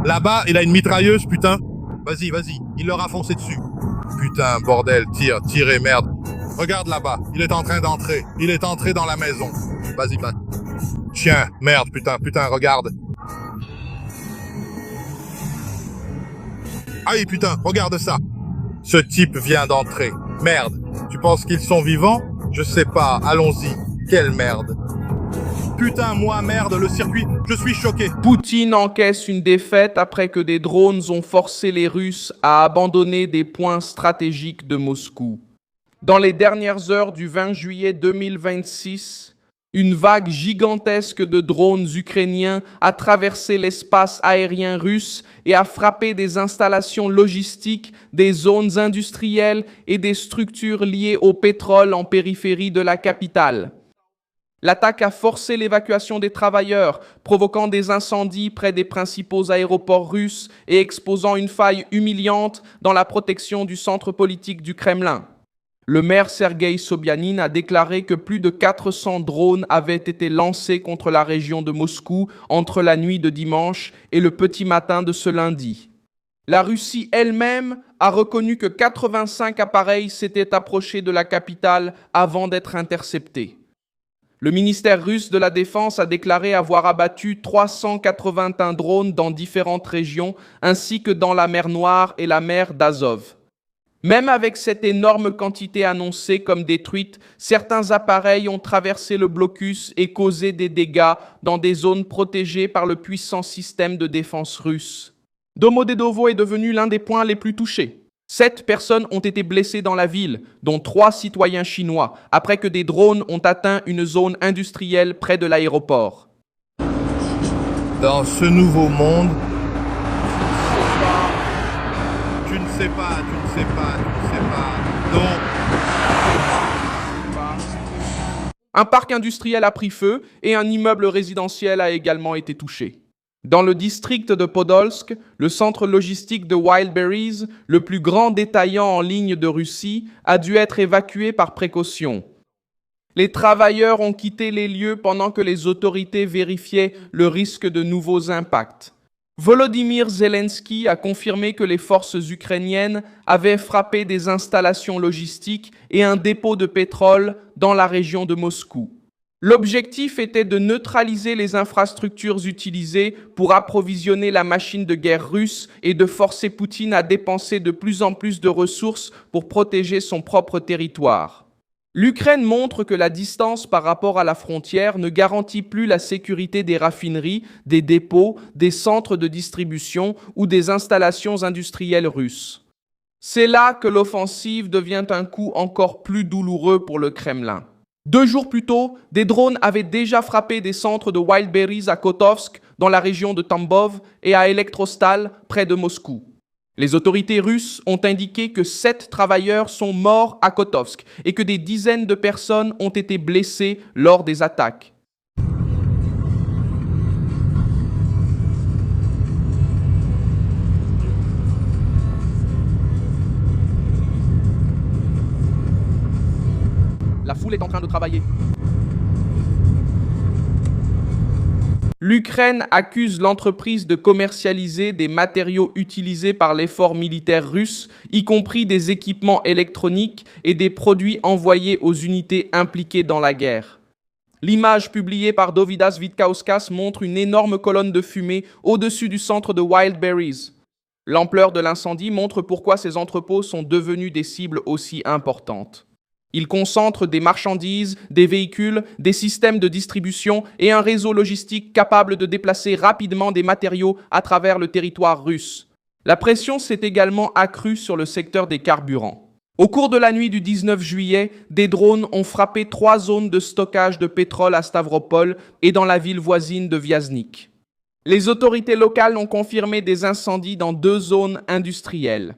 Là-bas, il a une mitrailleuse, putain. Vas-y, vas-y, il leur a foncé dessus. Putain, bordel, tirez, merde. Regarde là-bas, il est en train d'entrer. Il est entré dans la maison. Vas-y, va. Chien, merde, putain, regarde. Aïe, putain, regarde ça. Ce type vient d'entrer. Merde, tu penses qu'ils sont vivants? Je sais pas, allons-y. Quelle merde. Putain, moi, merde, le circuit, je suis choqué. Poutine encaisse une défaite après que des drones ont forcé les Russes à abandonner des points stratégiques de Moscou. Dans les dernières heures du 20 juillet 2026, une vague gigantesque de drones ukrainiens a traversé l'espace aérien russe et a frappé des installations logistiques, des zones industrielles et des structures liées au pétrole en périphérie de la capitale. L'attaque a forcé l'évacuation des travailleurs, provoquant des incendies près des principaux aéroports russes et exposant une faille humiliante dans la protection du centre politique du Kremlin. Le maire Sergueï Sobyanin a déclaré que plus de 400 drones avaient été lancés contre la région de Moscou entre la nuit de dimanche et le petit matin de ce lundi. La Russie elle-même a reconnu que 85 appareils s'étaient approchés de la capitale avant d'être interceptés. Le ministère russe de la Défense a déclaré avoir abattu 381 drones dans différentes régions, ainsi que dans la mer Noire et la mer d'Azov. Même avec cette énorme quantité annoncée comme détruite, certains appareils ont traversé le blocus et causé des dégâts dans des zones protégées par le puissant système de défense russe. Domodedovo est devenu l'un des points les plus touchés. 7 personnes ont été blessées dans la ville, dont 3 citoyens chinois, après que des drones ont atteint une zone industrielle près de l'aéroport. Dans ce nouveau monde, tu ne sais pas, non. Un parc industriel a pris feu et un immeuble résidentiel a également été touché. Dans le district de Podolsk, le centre logistique de Wildberries, le plus grand détaillant en ligne de Russie, a dû être évacué par précaution. Les travailleurs ont quitté les lieux pendant que les autorités vérifiaient le risque de nouveaux impacts. Volodymyr Zelensky a confirmé que les forces ukrainiennes avaient frappé des installations logistiques et un dépôt de pétrole dans la région de Moscou. L'objectif était de neutraliser les infrastructures utilisées pour approvisionner la machine de guerre russe et de forcer Poutine à dépenser de plus en plus de ressources pour protéger son propre territoire. L'Ukraine montre que la distance par rapport à la frontière ne garantit plus la sécurité des raffineries, des dépôts, des centres de distribution ou des installations industrielles russes. C'est là que l'offensive devient un coup encore plus douloureux pour le Kremlin. 2 jours plus tôt, des drones avaient déjà frappé des centres de Wildberries à Kotovsk, dans la région de Tambov, et à Elektrostal, près de Moscou. Les autorités russes ont indiqué que 7 travailleurs sont morts à Kotovsk et que des dizaines de personnes ont été blessées lors des attaques. La foule est en train de travailler. L'Ukraine accuse l'entreprise de commercialiser des matériaux utilisés par l'effort militaire russe, y compris des équipements électroniques et des produits envoyés aux unités impliquées dans la guerre. L'image publiée par Dovydas Vitkauskas montre une énorme colonne de fumée au-dessus du centre de Wildberries. L'ampleur de l'incendie montre pourquoi ces entrepôts sont devenus des cibles aussi importantes. Ils concentrent des marchandises, des véhicules, des systèmes de distribution et un réseau logistique capable de déplacer rapidement des matériaux à travers le territoire russe. La pression s'est également accrue sur le secteur des carburants. Au cours de la nuit du 19 juillet, des drones ont frappé 3 zones de stockage de pétrole à Stavropol et dans la ville voisine de Vyaznik. Les autorités locales ont confirmé des incendies dans 2 zones industrielles.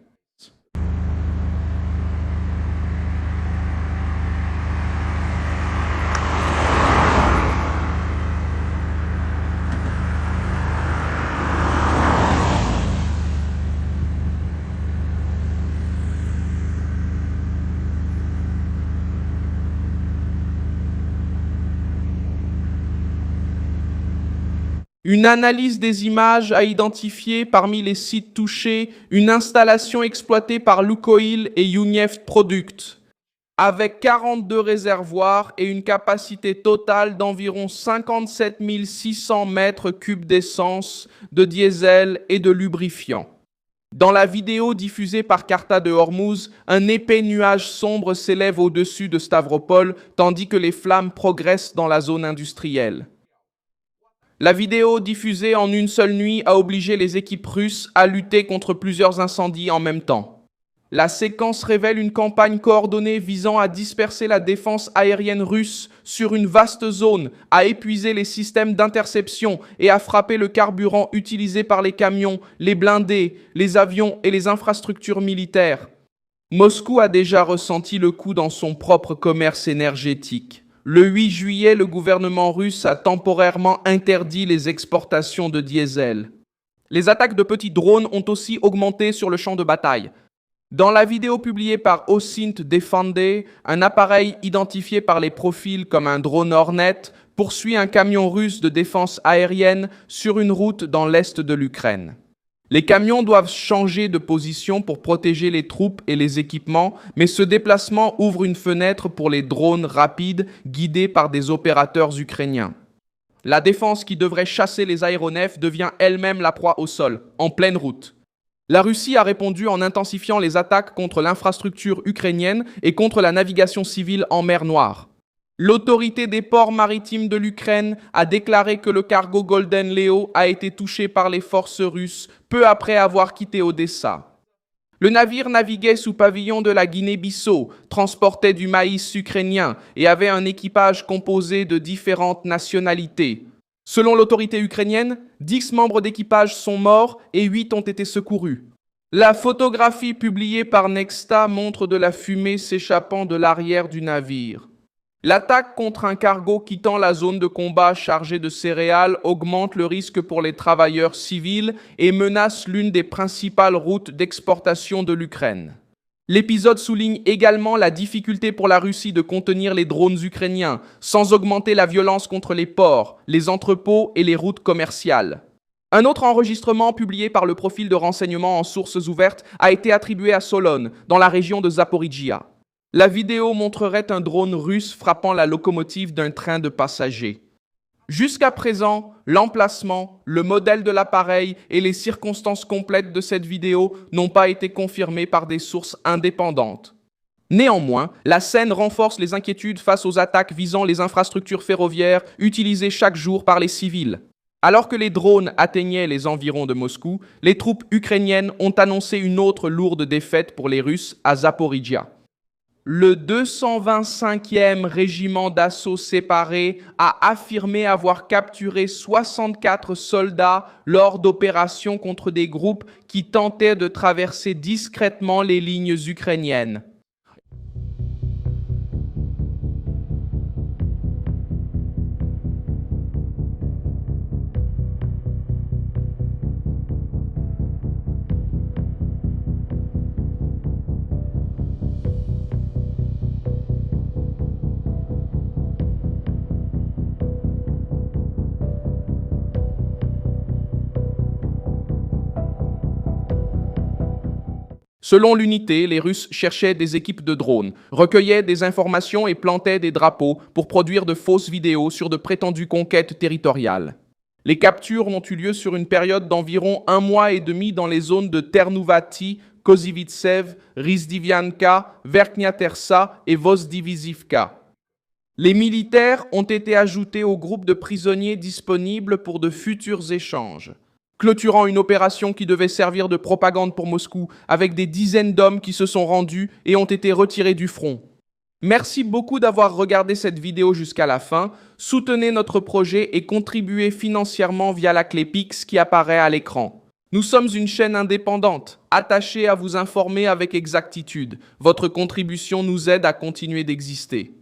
Une analyse des images a identifié parmi les sites touchés une installation exploitée par Lukoil et Uneft Product, avec 42 réservoirs et une capacité totale d'environ 57 600 mètres cubes d'essence, de diesel et de lubrifiant. Dans la vidéo diffusée par Carta de Hormuz, un épais nuage sombre s'élève au-dessus de Stavropol, tandis que les flammes progressent dans la zone industrielle. La vidéo diffusée en une seule nuit a obligé les équipes russes à lutter contre plusieurs incendies en même temps. La séquence révèle une campagne coordonnée visant à disperser la défense aérienne russe sur une vaste zone, à épuiser les systèmes d'interception et à frapper le carburant utilisé par les camions, les blindés, les avions et les infrastructures militaires. Moscou a déjà ressenti le coup dans son propre commerce énergétique. Le 8 juillet, le gouvernement russe a temporairement interdit les exportations de diesel. Les attaques de petits drones ont aussi augmenté sur le champ de bataille. Dans la vidéo publiée par Osint Defende, un appareil identifié par les profils comme un drone Hornet poursuit un camion russe de défense aérienne sur une route dans l'est de l'Ukraine. Les camions doivent changer de position pour protéger les troupes et les équipements, mais ce déplacement ouvre une fenêtre pour les drones rapides guidés par des opérateurs ukrainiens. La défense qui devrait chasser les aéronefs devient elle-même la proie au sol, en pleine route. La Russie a répondu en intensifiant les attaques contre l'infrastructure ukrainienne et contre la navigation civile en mer Noire. L'autorité des ports maritimes de l'Ukraine a déclaré que le cargo Golden Leo a été touché par les forces russes peu après avoir quitté Odessa. Le navire naviguait sous pavillon de la Guinée-Bissau, transportait du maïs ukrainien et avait un équipage composé de différentes nationalités. Selon l'autorité ukrainienne, 10 membres d'équipage sont morts et 8 ont été secourus. La photographie publiée par Nexta montre de la fumée s'échappant de l'arrière du navire. L'attaque contre un cargo quittant la zone de combat chargée de céréales augmente le risque pour les travailleurs civils et menace l'une des principales routes d'exportation de l'Ukraine. L'épisode souligne également la difficulté pour la Russie de contenir les drones ukrainiens, sans augmenter la violence contre les ports, les entrepôts et les routes commerciales. Un autre enregistrement publié par le profil de renseignement en sources ouvertes a été attribué à Solon, dans la région de Zaporijia. La vidéo montrerait un drone russe frappant la locomotive d'un train de passagers. Jusqu'à présent, l'emplacement, le modèle de l'appareil et les circonstances complètes de cette vidéo n'ont pas été confirmées par des sources indépendantes. Néanmoins, la scène renforce les inquiétudes face aux attaques visant les infrastructures ferroviaires utilisées chaque jour par les civils. Alors que les drones atteignaient les environs de Moscou, les troupes ukrainiennes ont annoncé une autre lourde défaite pour les Russes à Zaporijia. Le 225e régiment d'assaut séparé a affirmé avoir capturé 64 soldats lors d'opérations contre des groupes qui tentaient de traverser discrètement les lignes ukrainiennes. Selon l'unité, les Russes cherchaient des équipes de drones, recueillaient des informations et plantaient des drapeaux pour produire de fausses vidéos sur de prétendues conquêtes territoriales. Les captures ont eu lieu sur une période d'environ 1 mois et demi dans les zones de Ternuvati, Kozivitsev, Rizdivianka, Verkhnia Tersa et Vozdivizivka. Les militaires ont été ajoutés au groupe de prisonniers disponibles pour de futurs échanges, clôturant une opération qui devait servir de propagande pour Moscou, avec des dizaines d'hommes qui se sont rendus et ont été retirés du front. Merci beaucoup d'avoir regardé cette vidéo jusqu'à la fin. Soutenez notre projet et contribuez financièrement via la clé Pix qui apparaît à l'écran. Nous sommes une chaîne indépendante, attachée à vous informer avec exactitude. Votre contribution nous aide à continuer d'exister.